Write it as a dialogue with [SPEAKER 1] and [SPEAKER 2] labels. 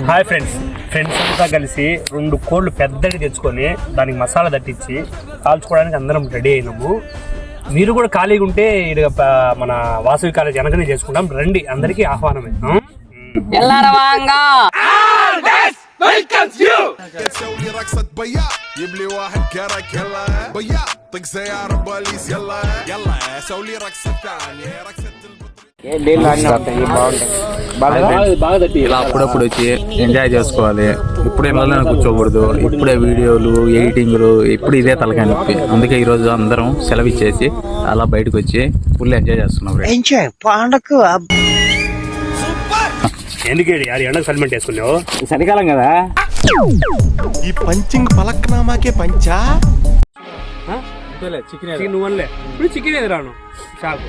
[SPEAKER 1] Hi friends అంతా కలిసి 2 కోళ్ళు పెద్దవి తెచ్చుకొని దానికి మసాలా దట్టించి కాల్చుకోవడానికి అందరం రెడీ అయినాము. మీరు కూడా ఖాళీగా ఉంటే మన వాసవి కాలేజ్ వెనకనే చేసుకుంటాం, రండి. అందరికీ ఆహ్వానమే.
[SPEAKER 2] ఇలా అప్పుడప్పుడు వచ్చి ఎంజాయ్ చేసుకోవాలి. ఇప్పుడే ఇళ్ళలో కూర్చోకూడదు. ఇప్పుడే వీడియోలు ఎడిటింగ్లు ఇప్పుడు ఇదే తలకాయ నొప్పి. అందుకే ఈ రోజు అందరం సెలవు ఇచ్చేసి అలా బయటకు వచ్చి ఫుల్ ఎంజాయ్ చేస్తున్నాం.
[SPEAKER 1] ఎందుకేడి ఎండకు సల్మెంట్ వేసుకున్నావు?
[SPEAKER 2] చలికాలం కదా.
[SPEAKER 3] ఈ పంచింగ్ పలక్నామాకే పంచా
[SPEAKER 1] చికెన్ నువ్వు ఇప్పుడు చికెన్ ఎదురాను షాప్